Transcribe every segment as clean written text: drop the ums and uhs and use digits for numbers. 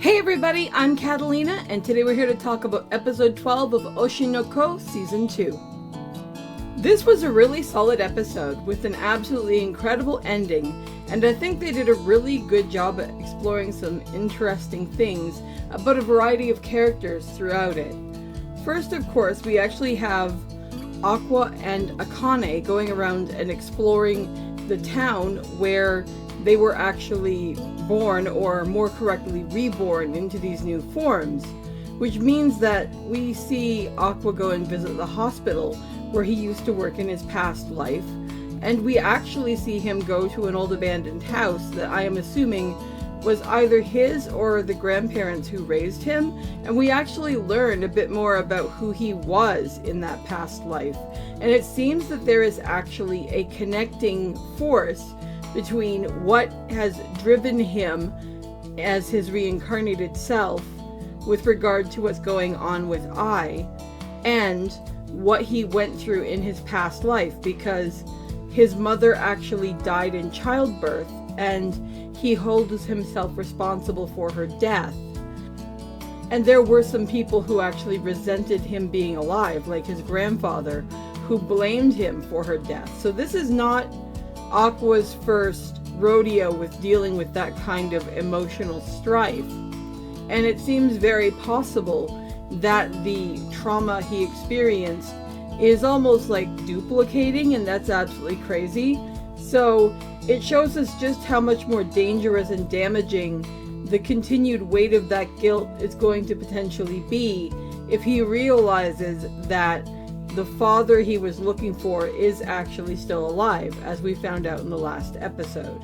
Hey everybody, I'm Katallina, and today we're here to talk about episode 12 of Oshi no Ko Season 2. This was a really solid episode with an absolutely incredible ending, and I think they did a really good job at exploring some interesting things about a variety of characters throughout it. First, of course, we actually have Aqua and Akane going around and exploring the town where they were actually born, or more correctly reborn, into these new forms, which means that we see Aqua go and visit the hospital where he used to work in his past life, and we actually see him go to an old abandoned house that I am assuming was either his or the grandparents who raised him, and we actually learned a bit more about who he was in that past life. And it seems that there is actually a connecting force between what has driven him as his reincarnated self with regard to what's going on with I, and what he went through in his past life, because his mother actually died in childbirth and he holds himself responsible for her death. And there were some people who actually resented him being alive, like his grandfather, who blamed him for her death. So this is not Aqua's first rodeo with dealing with that kind of emotional strife, and it seems very possible that the trauma he experienced is almost like duplicating, and that's absolutely crazy. So it shows us just how much more dangerous and damaging the continued weight of that guilt is going to potentially be if he realizes that the father he was looking for is actually still alive, as we found out in the last episode.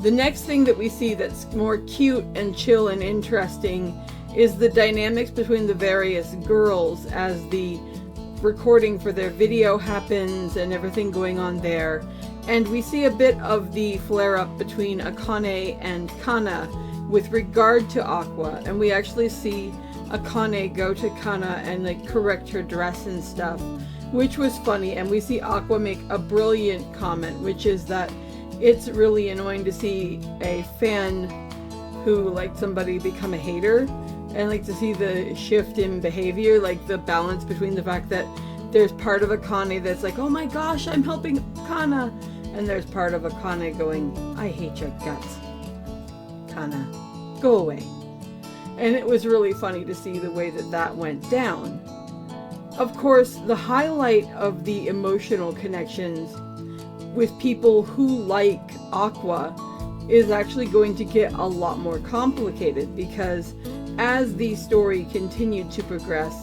The next thing that we see that's more cute and chill and interesting is the dynamics between the various girls as the recording for their video happens and everything going on there. And we see a bit of the flare-up between Akane and Kana with regard to Aqua, and we actually see Akane go to Kana and like correct her dress and stuff, which was funny. And we see Aqua make a brilliant comment, which is that it's really annoying to see a fan who liked somebody become a hater, and like to see the shift in behavior, like the balance between the fact that there's part of Akane that's like, oh my gosh, I'm helping Kana, and there's part of Akane going, I hate your guts, Kana, go away. And it was really funny to see the way that that went down. Of course, the highlight of the emotional connections with people who like Aqua is actually going to get a lot more complicated, because as the story continued to progress,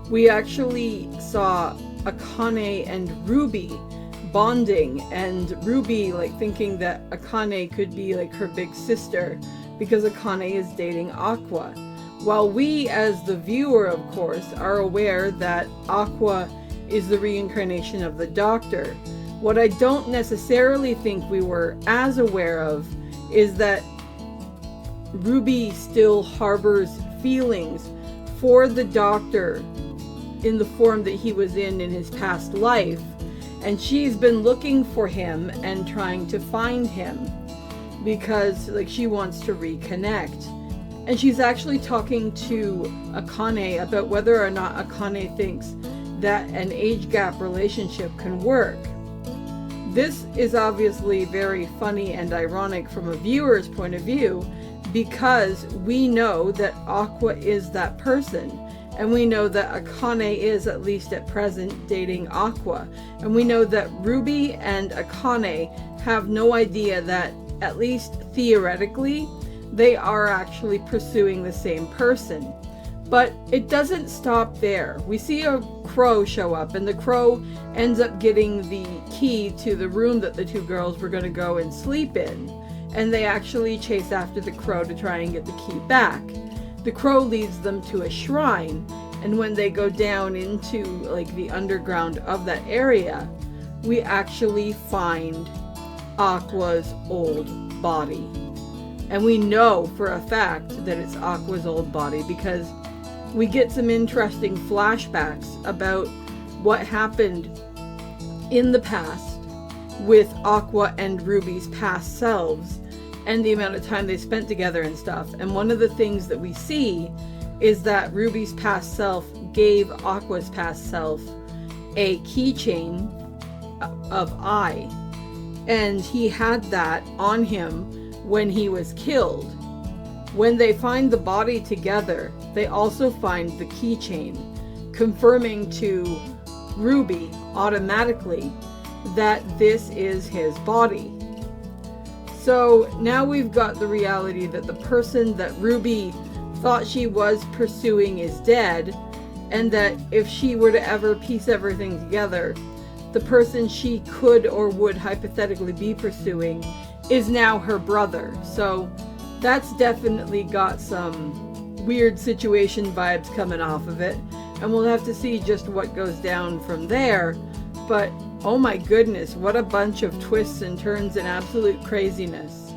we actually saw Akane and Ruby bonding, and Ruby like thinking that Akane could be like her big sister because Akane is dating Aqua. While we, as the viewer, of course, are aware that Aqua is the reincarnation of the Doctor, what I don't necessarily think we were as aware of is that Ruby still harbors feelings for the Doctor in the form that he was in his past life, and she's been looking for him and trying to find him because like she wants to reconnect. And she's actually talking to Akane about whether or not Akane thinks that an age gap relationship can work. This is obviously very funny and ironic from a viewer's point of view, because we know that Aqua is that person, and we know that Akane is, at least at present, dating Aqua, and we know that Ruby and Akane have no idea that, at least theoretically, they are actually pursuing the same person. But it doesn't stop there. We see a crow show up, and the crow ends up getting the key to the room that the two girls were going to go and sleep in, and they actually chase after the crow to try and get the key back. The crow leads them to a shrine, and when they go down into like the underground of that area, we actually find Aqua's old body. And we know for a fact that it's Aqua's old body because we get some interesting flashbacks about what happened in the past with Aqua and Ruby's past selves, and the amount of time they spent together and stuff. And one of the things that we see is that Ruby's past self gave Aqua's past self a keychain of I, and he had that on him when he was killed. When they find the body together, they also find the keychain, confirming to Ruby automatically that this is his body. So now we've got the reality that the person that Ruby thought she was pursuing is dead, and that if she were to ever piece everything together, the person she could or would hypothetically be pursuing is now her brother. So that's definitely got some weird situation vibes coming off of it, and we'll have to see just what goes down from there. But oh my goodness, what a bunch of twists and turns and absolute craziness.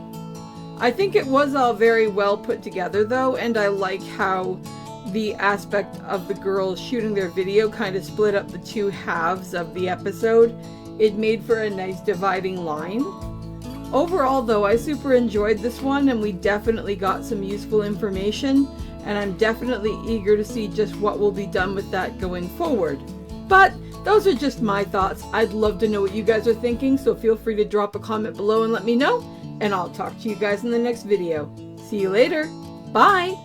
I think it was all very well put together though, and I like how the aspect of the girls shooting their video kind of split up the two halves of the episode. It made for a nice dividing line. Overall though, I super enjoyed this one, and we definitely got some useful information, and I'm definitely eager to see just what will be done with that going forward. But those are just my thoughts. I'd love to know what you guys are thinking, so feel free to drop a comment below and let me know, and I'll talk to you guys in the next video. See you later. Bye!